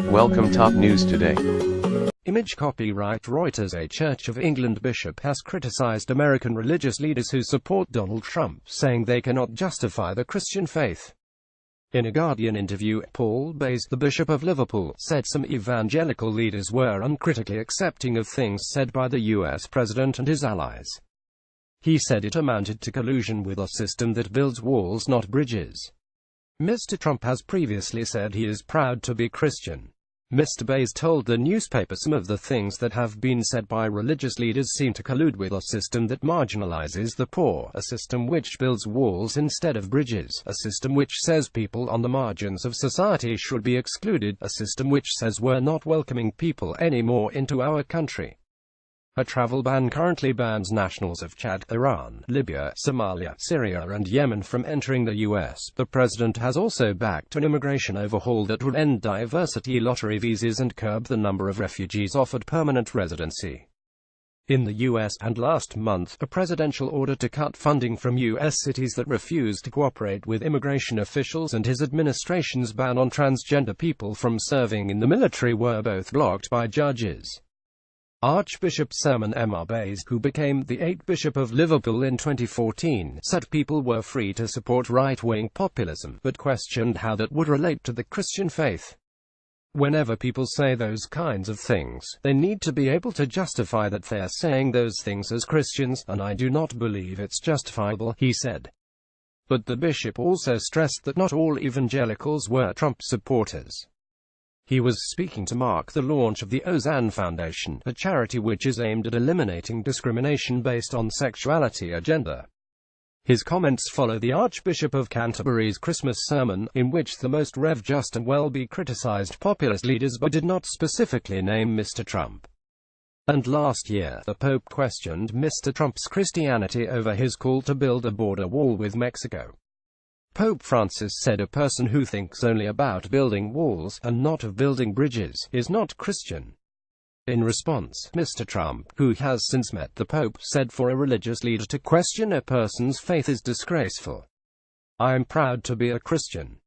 Welcome top news today. Image copyright Reuters. A Church of England bishop has criticized American religious leaders who support Donald Trump, saying they cannot justify the Christian faith. In a Guardian interview, Paul Bayes, the Bishop of Liverpool, said some evangelical leaders were uncritically accepting of things said by the US president and his allies. He said it amounted to collusion with a system that builds walls, not bridges. Mr. Trump has previously said he is proud to be Christian. Mr. Bayes told the newspaper some of the things that have been said by religious leaders seem to collude with a system that marginalizes the poor, a system which builds walls instead of bridges, a system which says people on the margins of society should be excluded, a system which says we're not welcoming people anymore into our country. A travel ban currently bans nationals of Chad, Iran, Libya, Somalia, Syria and Yemen from entering the U.S. The president has also backed an immigration overhaul that would end diversity lottery visas and curb the number of refugees offered permanent residency in the U.S. And last month, a presidential order to cut funding from U.S. cities that refuse to cooperate with immigration officials and his administration's ban on transgender people from serving in the military were both blocked by judges. Archbishop Sermon M.R. Bayes, who became the 8th Bishop of Liverpool in 2014, said people were free to support right-wing populism, but questioned how that would relate to the Christian faith. Whenever people say those kinds of things, they need to be able to justify that they're saying those things as Christians, and I do not believe it's justifiable, he said. But the bishop also stressed that not all evangelicals were Trump supporters. He was speaking to mark the launch of the Ozanne Foundation, a charity which is aimed at eliminating discrimination based on sexuality or gender. His comments follow the Archbishop of Canterbury's Christmas sermon, in which the Most Rev. Justin Welby criticized populist leaders but did not specifically name Mr. Trump. And last year, the Pope questioned Mr. Trump's Christianity over his call to build a border wall with Mexico. Pope Francis said a person who thinks only about building walls, and not of building bridges, is not Christian. In response, Mr. Trump, who has since met the Pope, said for a religious leader to question a person's faith is disgraceful. "I'm proud to be a Christian.